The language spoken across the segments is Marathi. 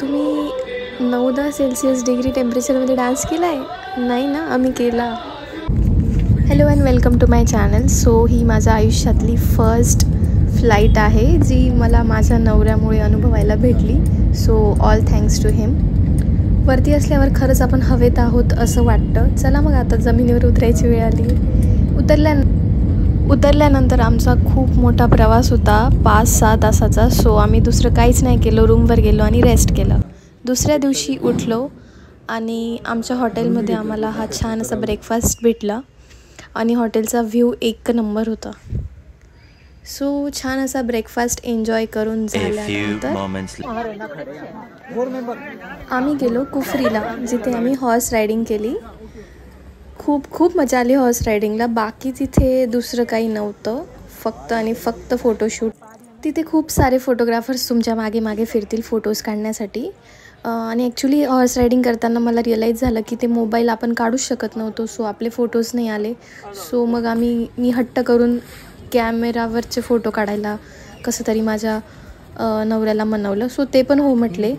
तुम्ही 9-10 सेल्सिअस डिग्री टेम्परेचरमध्ये डान्स केला आहे? नाही ना, आम्ही केला. Hello and welcome to my channel. So ही माझ्या आयुष्यातली फर्स्ट फ्लाईट आहे जी मला माझ्या नवऱ्यामुळे अनुभवायला भेटली. सो ऑल थँक्स टू हिम. वरती असल्यावर खरंच आपण हवेत आहोत असं वाटतं. चला मग आता जमिनीवर उतरायची वेळ आली. उतरल्यानंतर आमचा खूप मोठा प्रवास होता, 5-6 तासाचा. सो आम्ही दुसरं काहीच नाही केलं, रूमवर गेलो आणि रेस्ट केलं. दुसऱ्या दिवशी उठलो आणि आमच्या हॉटेलमध्ये आम्हाला हा छान असा ब्रेकफास्ट भेटला आणि हॉटेलचा व्ह्यू एक नंबर होता. सो छान असा ब्रेकफास्ट एन्जॉय करून झाल्यानंतर आम्ही गेलो कुफरीला, जिथे आम्ही हॉर्स रायडिंग केली. खूप मजा आली हॉर्स रायडिंगला. बाकी तिथे दुसरं काही नव्हतं, फक्त फोटोशूट. तिथे खूप सारे फोटोग्राफर्स तुमच्या मागे फिरतील फोटोज काढण्यासाठी. आणि ॲक्च्युली हॉर्स रायडिंग करताना मला रिअलाईज झालं की ते मोबाईल आपण काढूच शकत नव्हतो. सो आपले फोटोज नाही आले. सो मग मी हट्ट करून कॅमेरावरचे फोटो काढायला कसं तरी माझ्या नवऱ्याला मनवलं. सो ते पण हो म्हटले.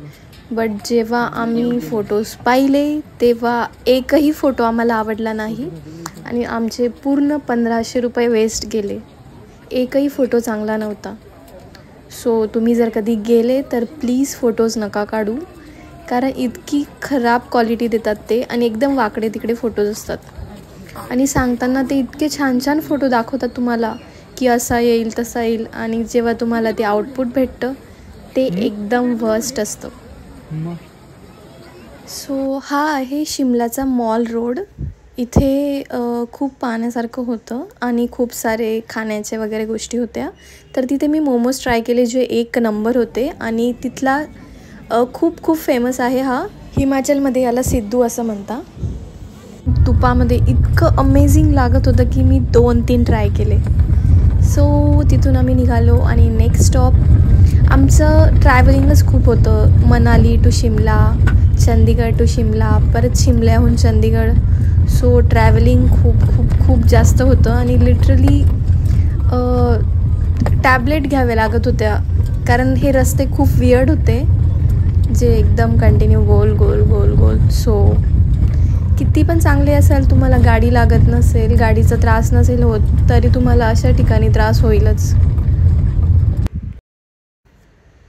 बट जेव्हा आम्ही फोटोज पाहिले तेव्हा एकही फोटो आम्हाला आवडला नाही आणि आमचे पूर्ण 1500 रुपये वेस्ट गेले. एकही फोटो चांगला नव्हता. सो तुम्ही जर कधी गेले तर प्लीज फोटोज नका काढू, कारण इतकी खराब क्वालिटी देतात ते आणि एकदम वाकडे तिकडे फोटोज असतात. आणि सांगताना ते इतके छान फोटो दाखवतात तुम्हाला की असा येईल तसा येईल, आणि जेव्हा तुम्हाला ते आउटपुट भेटतं ते एकदम वर्स्ट असतं. सो हा आहे शिमलाचा मॉल रोड. इथे खूप पाहण्यासारखं होतं आणि खूप सारे खाण्याचे वगैरे गोष्टी होत्या. तर तिथे मी मोमोज ट्राय केले जे एक नंबर होते. आणि तिथला खूप फेमस आहे हा. हिमाचलमध्ये याला सिद्धू असं म्हणता. तुपामध्ये इतकं अमेझिंग लागत होतं की मी 2-3 ट्राय केले. सो तिथून आम्ही निघालो आणि नेक्स्ट स्टॉप आमचं ट्रॅव्हलिंगच खूप होतं. मनाली टू शिमला, चंदीगड टू शिमला, परत शिमल्याहून चंदीगड. सो ट्रॅव्हलिंग खूप जास्त होतं आणि लिटरली टॅबलेट घ्यावे लागत होत्या, कारण हे रस्ते खूप वियर्ड होते जे एकदम कंटिन्यू गोल. सो किती पण चांगले असाल, तुम्हाला गाडी लागत नसेल, गाडीचा त्रास नसेल होत, तरी तुम्हाला अशा ठिकाणी त्रास होईलच.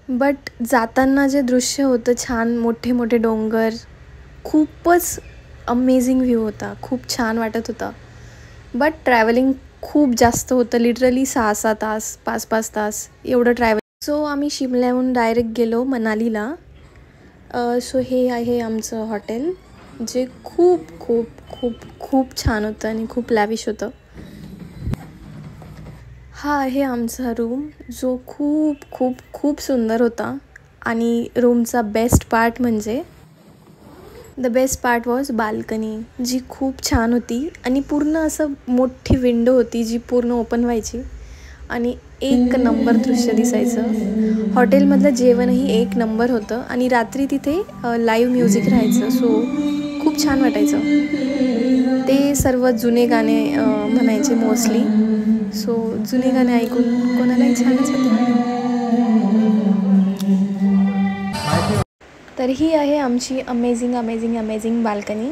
बट जाताना जे दृश्य होतं छान, मोठे डोंगर, खूपच अमेझिंग व्ह्यू होता. खूप छान वाटत होता. बट ट्रॅव्हलिंग खूप जास्त होतं, लिटरली 6-6 तास, 5-5 तास एवढं ट्रॅव्हलिंग. सो आम्ही शिमल्याहून डायरेक्ट गेलो मनालीला. सो हे आहे आमचं हॉटेल, जे खूप छान होतं आणि खूप लॅविश होतं. हा आहे आमचा रूम, जो खूप सुंदर होता. आणि रूमचा बेस्ट पार्ट म्हणजे the best part was balcony, जी खूप छान होती आणि पूर्ण असं मोठी विंडो होती जी पूर्ण ओपन व्हायची आणि एक नंबर दृश्य दिसायचं. हॉटेलमधलं जेवणही एक नंबर होतं आणि रात्री तिथे लाईव्ह म्युझिक राहायचं. सो खूप छान वाटायचं. ते सर्व जुने गाणे म्हणायचे मोस्टली. सो जुने गाणे ऐकून कोणालाही छानच होतं. तर ही आहे आमची अमेझिंग बाल्कनी.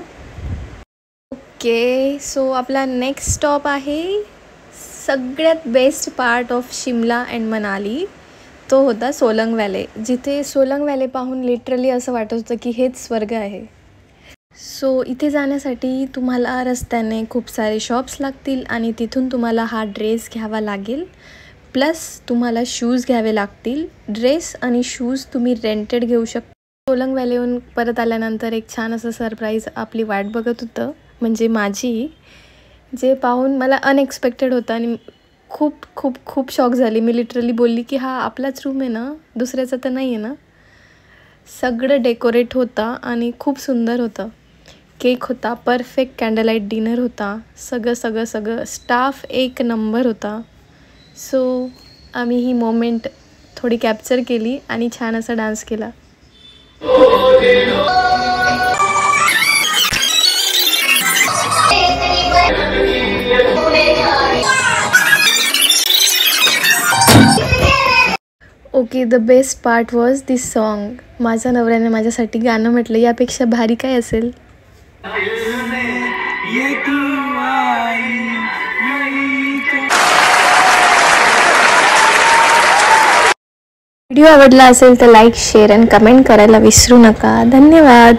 ओके, सो आपला नेक्स्ट स्टॉप आहे सगळ्यात best part of Shimla and Manali. तो होता सोलंग व्हॅली, जिथे सोलंग व्हॅली पाहून लिटरली असं वाटत होतं की हेच स्वर्ग आहे. सो इथे जाण्यासाठी तुम्हाला रस्त्याने खूप सारे शॉप्स लागतील आणि तिथून तुम्हाला हा ड्रेस घ्यावा लागेल. प्लस तुम्हाला शूज घ्यावे लागतील. ड्रेस आणि शूज तुम्ही रेंटेड घेऊ शकता. सोलंग व्हॅलीहून परत आल्यानंतर एक छान असं सरप्राईज आपली वाट बघत होतं, म्हणजे माझी, जे पाहून मला अनएक्सपेक्टेड होतं आणि खूप शॉक झाली. मी लिटरली बोलली की हा आपलाच रूम आहे ना, दुसऱ्याचा तर नाही आहे ना. सगळं डेकोरेट होतं आणि खूप सुंदर होतं. केक होता, परफेक्ट कॅन्डललाईट डिनर होता, सगळं स्टाफ एक नंबर होता. सो आम्ही ही मोमेंट थोडी कॅप्चर केली आणि छान असा डान्स केला. Okay, the best part was this song. माझ्या नवऱ्याने माझ्यासाठी गाणं म्हटलं, यापेक्षा भारी काय असेल. व्हिडिओ आवडला असेल तर लाईक, शेअर आणि कमेंट करायला विसरू नका. धन्यवाद.